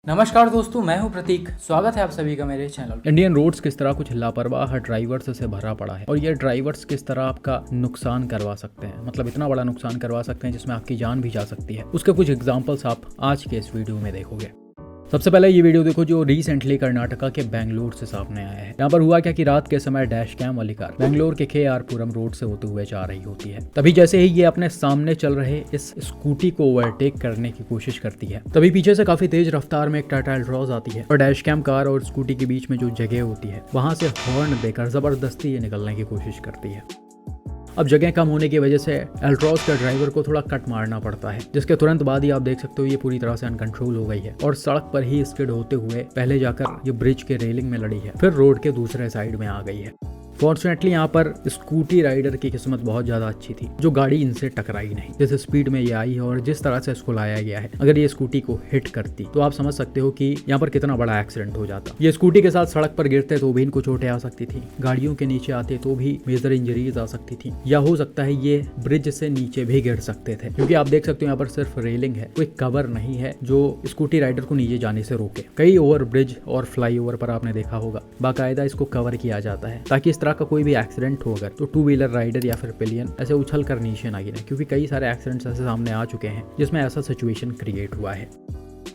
नमस्कार दोस्तों, मैं हूं प्रतीक। स्वागत है आप सभी का मेरे चैनल। इंडियन रोड्स किस तरह कुछ लापरवाह ड्राइवर्स से भरा पड़ा है और ये ड्राइवर्स किस तरह आपका नुकसान करवा सकते हैं, मतलब इतना बड़ा नुकसान करवा सकते हैं जिसमें आपकी जान भी जा सकती है। उसके कुछ एग्जांपल्स आप आज के इस वीडियो में देखोगे। सबसे पहले ये वीडियो देखो जो रिसेंटली कर्नाटका के बेंगलुरु से सामने आया है। यहाँ पर हुआ क्या कि रात के समय डैश कैम वाली कार बेंगलुरु के KR पुरम रोड से होते हुए जा रही होती है। तभी जैसे ही ये अपने सामने चल रहे इस स्कूटी को ओवरटेक करने की कोशिश करती है, तभी पीछे से काफी तेज रफ्तार में एक टाटा एल्ट्रॉज आती है और डैश कैम कार और स्कूटी के बीच में जो जगह होती है वहां से हॉर्न देकर जबरदस्ती ये निकलने की कोशिश करती है। अब जगह कम होने की वजह से एल्ट्रॉज के ड्राइवर को थोड़ा कट मारना पड़ता है, जिसके तुरंत बाद ही आप देख सकते हो ये पूरी तरह से अनकंट्रोल हो गई है और सड़क पर ही स्किड होते हुए पहले जाकर ये ब्रिज के रेलिंग में लड़ी है, फिर रोड के दूसरे साइड में आ गई है। फॉर्चुनेटली यहाँ पर स्कूटी राइडर की किस्मत बहुत ज़्यादा अच्छी थी, जो गाड़ी इनसे टकराई नहीं। जिस स्पीड में ये आई है और जिस तरह से इसको लाया गया है, अगर ये स्कूटी को हिट करती तो आप समझ सकते हो कि यहाँ पर कितना बड़ा एक्सीडेंट हो जाता। ये स्कूटी के साथ सड़क पर गिरते तो भी इनको चोटें आ सकती थी, गाड़ियों के नीचे आते तो भी मेजर इंजरीज आ सकती थी, या हो सकता है ये ब्रिज से नीचे भी गिर सकते थे, क्योंकि आप देख सकते हो यहाँ पर सिर्फ रेलिंग है, कोई कवर नहीं है जो स्कूटी राइडर को नीचे जाने से रोके। कई ओवर ब्रिज और फ्लाईओवर पर आपने देखा होगा बाकायदा इसको कवर किया जाता है ताकि इस तरह का कोई भी एक्सीडेंट हो अगर तो टू व्हीलर राइडर या फिर पिलियन ऐसे उछल कर नीचे ना गिरे, क्योंकि कई सारे एक्सीडेंट्स ऐसे सामने आ चुके हैं जिसमें ऐसा सिचुएशन क्रिएट हुआ है।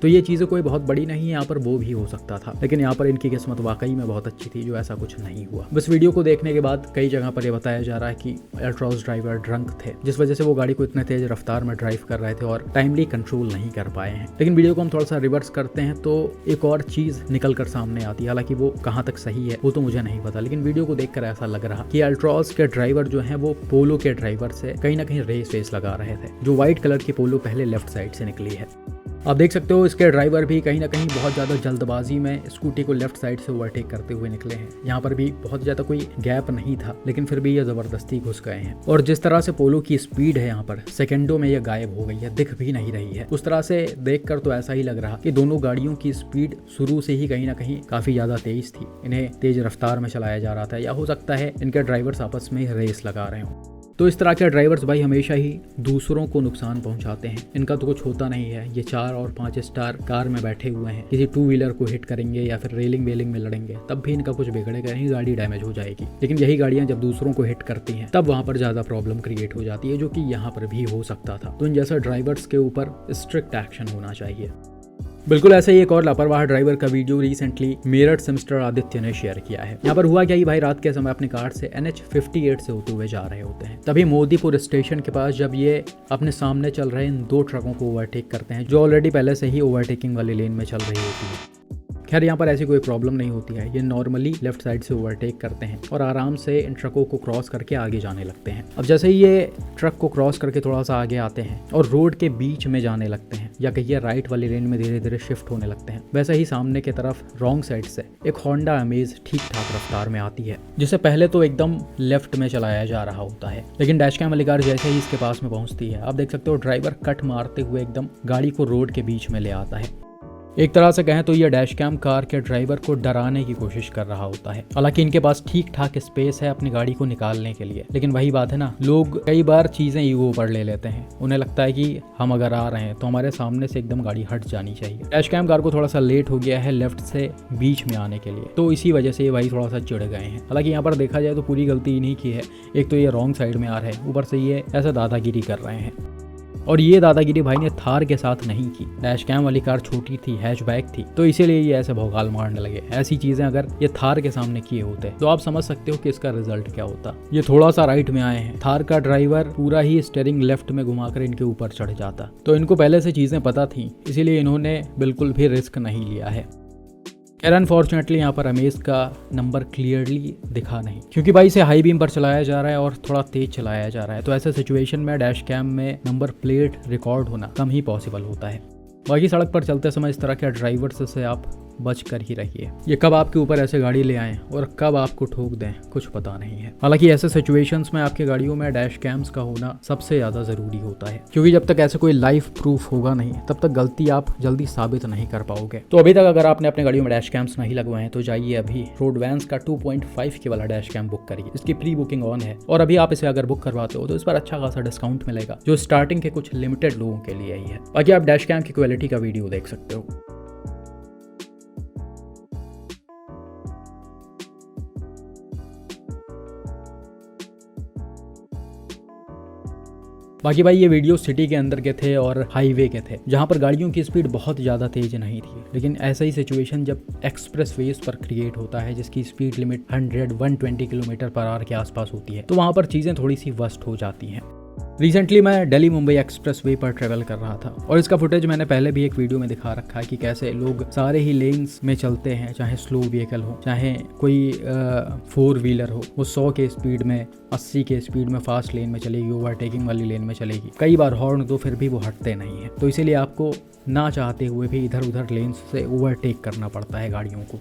तो ये चीज़ें कोई बहुत बड़ी नहीं है, यहाँ पर वो भी हो सकता था, लेकिन यहाँ पर इनकी किस्मत वाकई में बहुत अच्छी थी जो ऐसा कुछ नहीं हुआ। बस वीडियो को देखने के बाद कई जगह पर ये बताया जा रहा है कि एल्ट्रॉज ड्राइवर ड्रंक थे, जिस वजह से वो गाड़ी को इतने तेज रफ्तार में ड्राइव कर रहे थे और टाइमली कंट्रोल नहीं कर पाए हैं। लेकिन वीडियो को हम थोड़ा सा रिवर्स करते हैं तो एक और चीज़ निकल कर सामने आती है, हालांकि वो कहाँ तक सही है वो तो मुझे नहीं पता, लेकिन वीडियो को देखकर ऐसा लग रहा कि एल्ट्रॉज के ड्राइवर जो है वो पोलो के ड्राइवर से कहीं ना कहीं रेस लगा रहे थे। जो व्हाइट कलर की पोलो पहले लेफ्ट साइड से निकली है, आप देख सकते हो इसके ड्राइवर भी कहीं ना कहीं बहुत ज़्यादा जल्दबाजी में स्कूटी को लेफ्ट साइड से ओवरटेक करते हुए निकले हैं। यहाँ पर भी बहुत ज़्यादा कोई गैप नहीं था, लेकिन फिर भी ये ज़बरदस्ती घुस गए हैं। और जिस तरह से पोलो की स्पीड है यहाँ पर सेकंडों में ये गायब हो गई है, दिख भी नहीं रही है। उस तरह से देखकर तो ऐसा ही लग रहा कि दोनों गाड़ियों की स्पीड शुरू से ही कहीं ना कहीं काफ़ी ज़्यादा तेज थी, इन्हें तेज रफ्तार में चलाया जा रहा था, या हो सकता है इनके ड्राइवर्स आपस में रेस लगा रहे हों। तो इस तरह के ड्राइवर्स भाई हमेशा ही दूसरों को नुकसान पहुंचाते हैं, इनका तो कुछ होता नहीं है। ये 4 और 5 स्टार कार में बैठे हुए हैं, किसी टू व्हीलर को हिट करेंगे या फिर रेलिंग वेलिंग में लड़ेंगे, तब भी इनका कुछ बिगड़ेगा नहीं, गाड़ी डैमेज हो जाएगी। लेकिन यही गाड़ियां जब दूसरों को हिट करती हैं तब वहां पर ज्यादा प्रॉब्लम क्रिएट हो जाती है, जो कि यहाँ पर भी हो सकता था। तो इन जैसा ड्राइवर्स के ऊपर स्ट्रिक्ट एक्शन होना चाहिए। बिल्कुल ऐसे ही एक और लापरवाह ड्राइवर का वीडियो रिसेंटली मेरठ से मिस्टर आदित्य ने शेयर किया है। यहाँ पर हुआ क्या, भाई रात के समय अपनी कार से NH 58 से होते हुए जा रहे होते हैं, तभी मोदीपुर स्टेशन के पास जब ये अपने सामने चल रहे इन 2 ट्रकों को ओवरटेक करते हैं जो ऑलरेडी पहले से ही ओवरटेकिंग वाली लेन में चल रही होती है। खैर यहाँ पर ऐसी कोई प्रॉब्लम नहीं होती है, ये नॉर्मली लेफ्ट साइड से ओवरटेक करते हैं और आराम से इन ट्रकों को क्रॉस करके आगे जाने लगते हैं। अब जैसे ही ये ट्रक को क्रॉस करके थोड़ा सा आगे आते हैं और रोड के बीच में जाने लगते हैं, या कहिए राइट वाली लेन में धीरे धीरे शिफ्ट होने लगते हैं, वैसे ही सामने की तरफ रॉन्ग साइड से एक होंडा अमेज ठीक ठाक रफ्तार में आती है, जिसे पहले तो एकदम लेफ्ट में चलाया जा रहा होता है, लेकिन डैश कैम वाली कार जैसे ही इसके पास में पहुंचती है, आप देख सकते हो ड्राइवर कट मारते हुए एकदम गाड़ी को रोड के बीच में ले आता है। एक तरह से कहें तो ये डैश कैम कार के ड्राइवर को डराने की कोशिश कर रहा होता है। हालांकि इनके पास ठीक ठाक स्पेस है अपनी गाड़ी को निकालने के लिए, लेकिन वही बात है ना, लोग कई बार चीजें ईगो पर ले लेते हैं। उन्हें लगता है कि हम अगर आ रहे हैं तो हमारे सामने से एकदम गाड़ी हट जानी चाहिए। डैश कैम कार को थोड़ा सा लेट हो गया है लेफ्ट से बीच में आने के लिए, तो इसी वजह से ये भाई थोड़ा सा चिढ़ गए हैं। हालांकि यहाँ पर देखा जाए तो पूरी गलती इन्हीं की है। एक तो ये रॉन्ग साइड में आ रहे हैं, ऊपर से ये ऐसा दादागिरी कर रहे हैं, और ये दादागिरी भाई ने थार के साथ नहीं की। डैश कैम वाली कार छोटी थी, हैचबैक थी, तो इसीलिए ये ऐसे भौकाल मारने लगे। ऐसी चीजें अगर ये थार के सामने किए होते तो आप समझ सकते हो कि इसका रिजल्ट क्या होता। ये थोड़ा सा राइट में आए हैं, थार का ड्राइवर पूरा ही स्टीयरिंग लेफ्ट में घुमाकर इनके ऊपर चढ़ जाता। तो इनको पहले से चीजें पता थी, इसीलिए इन्होंने बिल्कुल भी रिस्क नहीं लिया है। खैर अनफॉर्चुनेटली यहाँ पर अमेज का नंबर क्लियरली दिखा नहीं, क्योंकि भाई इसे हाई बीम पर चलाया जा रहा है और थोड़ा तेज चलाया जा रहा है, तो ऐसे सिचुएशन में डैश कैम में नंबर प्लेट रिकॉर्ड होना कम ही पॉसिबल होता है। बाकी सड़क पर चलते समय इस तरह के ड्राइवर्स से आप बच कर ही रहिए। ये कब आपके ऊपर ऐसे गाड़ी ले आएं और कब आपको ठोक दें कुछ पता नहीं है। हालांकि ऐसे सिचुएशंस में आपकी गाड़ियों में डैश कैम्स का होना सबसे ज्यादा जरूरी होता है, क्योंकि जब तक ऐसे कोई लाइफ प्रूफ होगा नहीं तब तक गलती आप जल्दी साबित नहीं कर पाओगे। तो अभी तक अगर आपने अपने गाड़ियों में डैश कैम्स नहीं लगवाए हैं तो जाइए अभी रोडवैंस का 2.5 के वाला डैश कैम बुक करिए। इसकी प्री बुकिंग ऑन है और अभी आप इसे अगर बुक करवाते हो तो इस पर अच्छा खासा डिस्काउंट मिलेगा, जो स्टार्टिंग के कुछ लिमिटेड लोगों के लिए ही है। बाकी आप डैश कैम की क्वालिटी का वीडियो देख सकते हो। बाकी भाई ये वीडियो सिटी के अंदर के थे और हाईवे के थे, जहाँ पर गाड़ियों की स्पीड बहुत ज़्यादा तेज नहीं थी। लेकिन ऐसा ही सिचुएशन जब एक्सप्रेस वेज पर क्रिएट होता है जिसकी speed limit 100-120 kilometre per hour के आसपास होती है, तो वहाँ पर चीज़ें थोड़ी सी वर्स्ट हो जाती हैं। रिसेंटली मैं दिल्ली मुंबई एक्सप्रेस वे पर ट्रेवल कर रहा था और इसका फुटेज मैंने पहले भी एक वीडियो में दिखा रखा है कि कैसे लोग सारे ही लेन्स में चलते हैं, चाहे स्लो व्हीकल हो, चाहे कोई 4 व्हीलर हो, वो 100 के स्पीड में, 80 के स्पीड में फास्ट लेन में चलेगी, ओवरटेकिंग वाली लेन में चलेगी। कई बार हॉर्न दो फिर भी वो हटते नहीं है, तो इसीलिए आपको ना चाहते हुए भी इधर उधर लेन्स से ओवरटेक करना पड़ता है गाड़ियों को।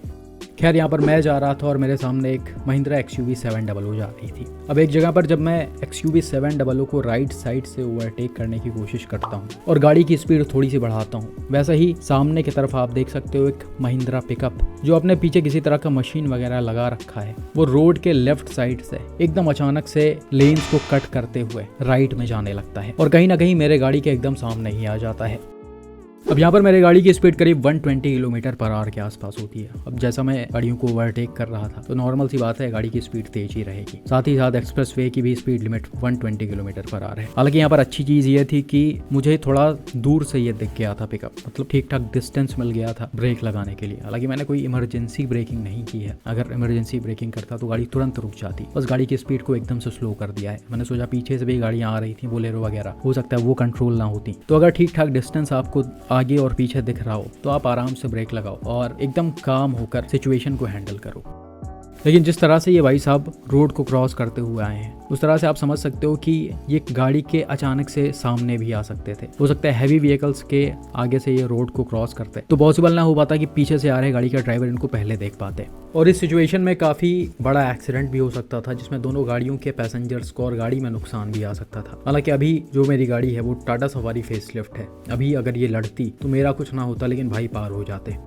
खैर यहाँ पर मैं जा रहा था और मेरे सामने एक महिंद्रा XUV 700 जा रही थी। अब एक जगह पर जब मैं XUV 700 को राइट साइड से ओवरटेक करने की कोशिश करता हूँ और गाड़ी की स्पीड थोड़ी सी बढ़ाता हूँ, वैसे ही सामने की तरफ आप देख सकते हो एक महिंद्रा पिकअप जो अपने पीछे किसी तरह का मशीन वगैरह लगा रखा है, वो रोड के लेफ्ट साइड से एकदम अचानक से लेन्स को कट करते हुए राइट में जाने लगता है और कहीं ना कहीं मेरे गाड़ी के एकदम सामने ही आ जाता है। अब यहाँ पर मेरे गाड़ी की स्पीड करीब 120 किलोमीटर पर आवर के आसपास होती है। अब जैसा मैं गाड़ियों को ओवरटेक कर रहा था तो नॉर्मल सी बात है गाड़ी की स्पीड तेज ही रहेगी। साथ ही साथ एक्सप्रेस वे की भी speed limit 120 kilometre per hour है। हालांकि यहाँ पर अच्छी चीज़ ये थी कि मुझे थोड़ा दूर से ये दिख गया था पिकअप, मतलब ठीक ठाक डिस्टेंस मिल गया था ब्रेक लगाने के लिए। हालांकि मैंने कोई इमरजेंसी ब्रेकिंग नहीं की है, अगर इमरजेंसी ब्रेकिंग करता तो गाड़ी तुरंत रुक जाती। बस गाड़ी की स्पीड को एकदम से स्लो कर दिया है। मैंने सोचा पीछे से भी गाड़ियाँ आ रही थी, बोलेरो वगैरह, हो सकता है वो कंट्रोल ना होती। तो अगर ठीक ठाक डिस्टेंस आपको आगे और पीछे दिख रहा हो तो आप आराम से ब्रेक लगाओ और एकदम काम होकर सिचुएशन को हैंडल करो। लेकिन जिस तरह से ये भाई साहब रोड को क्रॉस करते हुए आए हैं, उस तरह से आप समझ सकते हो कि ये गाड़ी के अचानक से सामने भी आ सकते थे। हो सकता है हैवी व्हीकल्स के आगे से ये रोड को क्रॉस करते तो पॉसिबल ना हो पाता कि पीछे से आ रहे गाड़ी का ड्राइवर इनको पहले देख पाते। और इस सिचुएशन में काफ़ी बड़ा एक्सीडेंट भी हो सकता था जिसमें दोनों गाड़ियों के पैसेंजर्स को और गाड़ी में नुकसान भी आ सकता था। हालांकि अभी जो मेरी गाड़ी है वो टाटा सफारी फेसलिफ्ट है। अभी अगर ये लड़ती तो मेरा कुछ ना होता, लेकिन भाई पार हो जाते।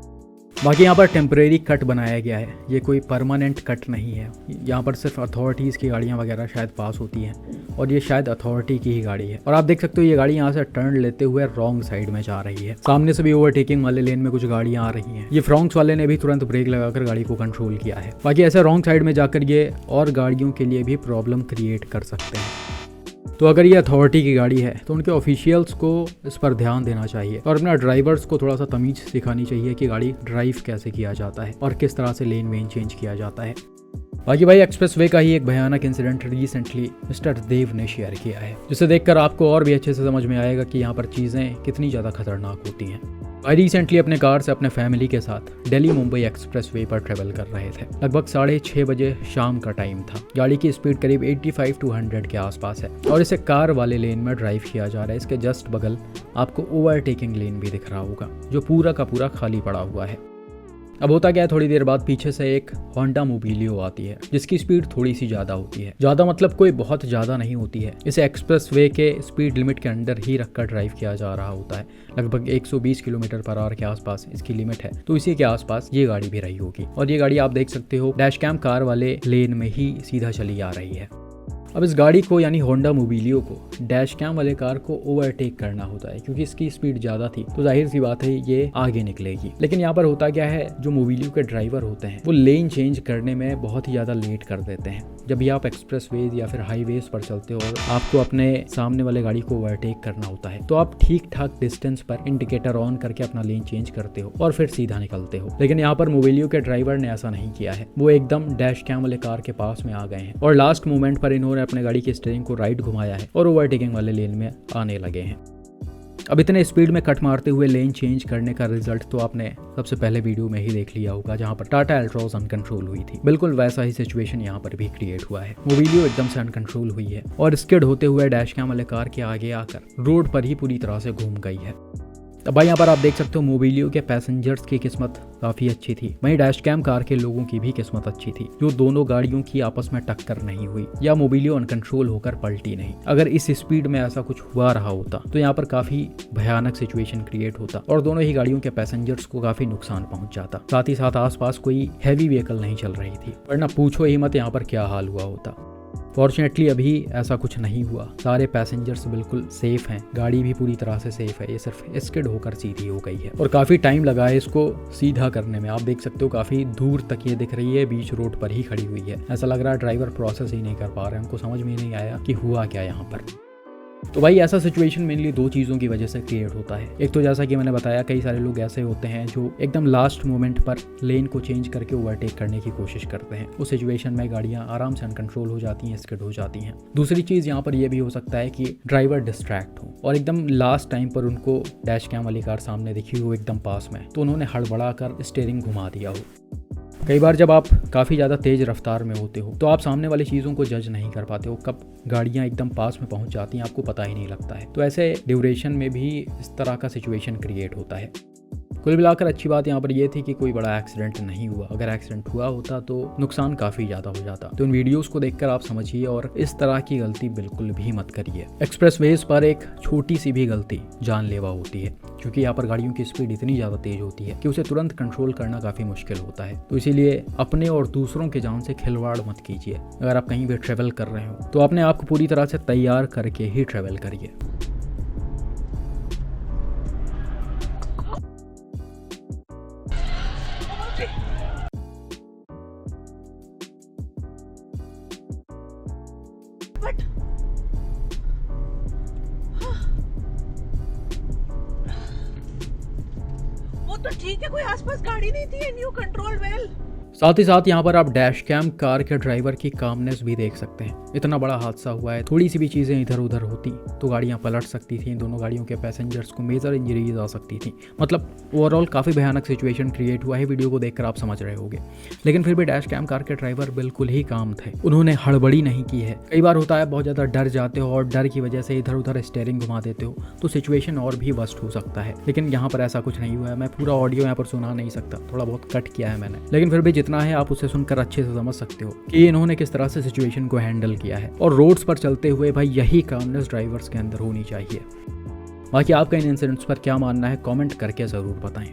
बाकी यहाँ पर टेम्परेरी कट बनाया गया है, ये कोई परमानेंट कट नहीं है। यहाँ पर सिर्फ अथॉरिटीज़ की गाड़ियाँ वगैरह शायद पास होती हैं और ये शायद अथॉरिटी की ही गाड़ी है। और आप देख सकते हो ये गाड़ी यहाँ से टर्न लेते हुए रॉन्ग साइड में जा रही है। सामने से भी ओवरटेकिंग वाले लेन में कुछ गाड़ियाँ आ रही हैं। ये फ्रॉन्क्स वाले ने भी तुरंत ब्रेक लगाकर गाड़ी को कंट्रोल किया है। बाकी ऐसे रॉन्ग साइड में जाकर ये और गाड़ियों के लिए भी प्रॉब्लम क्रिएट कर सकते हैं। तो अगर ये अथॉरिटी की गाड़ी है तो उनके ऑफिशियल्स को इस पर ध्यान देना चाहिए और अपना ड्राइवर्स को थोड़ा सा तमीज सिखानी चाहिए कि गाड़ी ड्राइव कैसे किया जाता है और किस तरह से लेन वेन चेंज किया जाता है। बाकी भाई एक्सप्रेस वे का ही एक भयानक इंसिडेंट रिसेंटली मिस्टर देव ने शेयर किया है, जिसे देखकर आपको और भी अच्छे से समझ में आएगा कि यहाँ पर चीज़ें कितनी ज़्यादा खतरनाक होती हैं। भाई रिसेंटली अपने कार से अपने फैमिली के साथ दिल्ली मुंबई एक्सप्रेस वे पर ट्रेवल कर रहे थे। लगभग 6:30 बजे शाम का टाइम था। गाड़ी की स्पीड करीब 85-100 के आसपास है और इसे कार वाले लेन में ड्राइव किया जा रहा है। इसके जस्ट बगल आपको ओवरटेकिंग लेन भी दिख रहा होगा जो पूरा का पूरा खाली पड़ा हुआ है। अब होता क्या है, थोड़ी देर बाद पीछे से एक होंडा मोबिलियो आती है जिसकी स्पीड थोड़ी सी ज़्यादा होती है। ज़्यादा मतलब कोई बहुत ज़्यादा नहीं होती है। इसे एक्सप्रेस वे के स्पीड लिमिट के अंदर ही रखकर ड्राइव किया जा रहा होता है। लगभग 120 किलोमीटर पर आवर के आसपास इसकी लिमिट है, तो इसी के आसपास ये गाड़ी भी रही होगी। और ये गाड़ी आप देख सकते हो डैश कैम कार वाले लेन में ही सीधा चली आ रही है। अब इस गाड़ी को यानी होंडा मोबिलियो को डैश कैम वाले कार को ओवरटेक करना होता है, क्योंकि इसकी स्पीड ज़्यादा थी तो जाहिर सी बात है ये आगे निकलेगी। लेकिन यहाँ पर होता क्या है, जो मोबिलियो के ड्राइवर होते हैं वो लेन चेंज करने में बहुत ही ज़्यादा लेट कर देते हैं। जब भी आप एक्सप्रेस वेज या फिर हाईवेज पर चलते हो और आपको अपने सामने वाले गाड़ी को ओवरटेक करना होता है तो आप ठीक ठाक डिस्टेंस पर इंडिकेटर ऑन करके अपना लेन चेंज करते हो और फिर सीधा निकलते हो। लेकिन यहाँ पर मोबिलियो के ड्राइवर ने ऐसा नहीं किया है। वो एकदम डैश कैम वाले कार के पास में आ गए हैं और लास्ट मोमेंट पर इन्होंने अपने गाड़ी की स्टीयरिंग को राइट घुमाया है और ओवरटेकिंग वाले लेन में आने लगे हैं। अब इतने स्पीड में कट मारते हुए लेन चेंज करने का रिजल्ट तो आपने सबसे पहले वीडियो में ही देख लिया होगा, जहां पर टाटा एल्ट्रॉस अनकंट्रोल हुई थी। बिल्कुल वैसा ही सिचुएशन यहां पर भी क्रिएट हुआ है। मोबिलियो एकदम से अनकंट्रोल हुई है और स्किड होते हुए डैश कैम वाले कार के आगे आकर रोड पर ही पूरी तरह से घूम गई है। अब भाई यहाँ पर आप देख सकते हो मोबिलियो के पैसेंजर्स की किस्मत काफ़ी अच्छी थी, वहीं डैश कैम कार के लोगों की भी किस्मत अच्छी थी, जो दोनों गाड़ियों की आपस में टक्कर नहीं हुई या मोबिलियो अनकंट्रोल होकर पलटी नहीं। अगर इस स्पीड में ऐसा कुछ हुआ रहा होता तो यहाँ पर काफ़ी भयानक सिचुएशन क्रिएट होता और दोनों ही गाड़ियों के पैसेंजर्स को काफ़ी नुकसान पहुंच जाता। साथ ही साथ आसपास कोई हैवी व्हीकल नहीं चल रही थी, वरना पूछो ही मत यहाँ पर क्या हाल हुआ होता। फॉर्चुनेटली अभी ऐसा कुछ नहीं हुआ, सारे पैसेंजर्स बिल्कुल सेफ हैं, गाड़ी भी पूरी तरह से सेफ है। ये सिर्फ स्किड होकर सीधी हो गई है और काफ़ी टाइम लगा है इसको सीधा करने में। आप देख सकते हो काफ़ी दूर तक ये दिख रही है, बीच रोड पर ही खड़ी हुई है। ऐसा लग रहा है ड्राइवर प्रोसेस ही नहीं कर पा रहे, उनको समझ में नहीं आया कि हुआ क्या यहाँ पर। तो भाई ऐसा सिचुएशन मेनली दो चीज़ों की वजह से क्रिएट होता है। एक तो जैसा कि मैंने बताया, कई सारे लोग ऐसे होते हैं जो एकदम लास्ट मोमेंट पर लेन को चेंज करके ओवरटेक करने की कोशिश करते हैं। उस सिचुएशन में गाड़ियां आराम से अनकंट्रोल हो जाती हैं, स्किड हो जाती हैं। दूसरी चीज़ यहाँ पर यह भी हो सकता है कि ड्राइवर डिस्ट्रैक्ट हो और एकदम लास्ट टाइम पर उनको डैश कैम वाली कार सामने दिखी हो एकदम पास में, तो उन्होंने हड़बड़ा कर स्टीयरिंग घुमा दिया हो। कई बार जब आप काफ़ी ज़्यादा तेज़ रफ्तार में होते हो तो आप सामने वाली चीज़ों को जज नहीं कर पाते हो, कब गाड़ियाँ एकदम पास में पहुंच जाती हैं आपको पता ही नहीं लगता है। तो ऐसे ड्यूरेशन में भी इस तरह का सिचुएशन क्रिएट होता है। कुल मिलाकर अच्छी बात यहाँ पर यह थी कि कोई बड़ा एक्सीडेंट नहीं हुआ। अगर एक्सीडेंट हुआ होता तो नुकसान काफ़ी ज़्यादा हो जाता। तो इन वीडियोस को देखकर आप समझिए और इस तरह की गलती बिल्कुल भी मत करिए। एक्सप्रेसवेज पर एक छोटी सी भी गलती जानलेवा होती है, क्योंकि यहाँ पर गाड़ियों की स्पीड इतनी ज़्यादा तेज होती है कि उसे तुरंत कंट्रोल करना काफ़ी मुश्किल होता है। तो इसीलिए अपने और दूसरों के जान से खिलवाड़ मत कीजिए। अगर आप कहीं भी ट्रैवल कर रहे हो तो अपने आप को पूरी तरह से तैयार करके ही ट्रैवल करिए। बट वो तो ठीक है, कोई आसपास गाड़ी नहीं थी एंड यू कंट्रोल वेल। साथ ही साथ यहाँ पर आप डैश कैम कार के ड्राइवर की कामनेस भी देख सकते हैं। इतना बड़ा हादसा हुआ है, थोड़ी सी भी चीज़ें इधर उधर होती तो गाड़ियाँ पलट सकती थी, दोनों गाड़ियों के पैसेंजर्स को मेजर इंजरीज आ सकती थी। मतलब ओवरऑल काफ़ी भयानक सिचुएशन क्रिएट हुआ है। वीडियो को देखकर आप समझ रहे होंगे, लेकिन फिर भी डैश कैम कार के ड्राइवर बिल्कुल ही काम थे, उन्होंने हड़बड़ी नहीं की है। कई बार होता है बहुत ज़्यादा डर जाते हो और डर की वजह से इधर उधर स्टीयरिंग घुमा देते हो तो सिचुएशन और भी वर्स्ट हो सकता है, लेकिन यहाँ पर ऐसा कुछ नहीं हुआ है। मैं पूरा ऑडियो यहाँ पर सुना नहीं सकता, थोड़ा बहुत कट किया है मैंने, लेकिन फिर भी जितना है आप उसे कर अच्छे से समझ सकते हो कि इन्होंने किस तरह से सिचुएशन को हैंडल किया है। और रोड्स पर चलते हुए भाई यही कामनेस ड्राइवर्स के अंदर होनी चाहिए। बाकी आपका इन इंसिडेंट्स पर क्या मानना है कमेंट करके ज़रूर बताएं।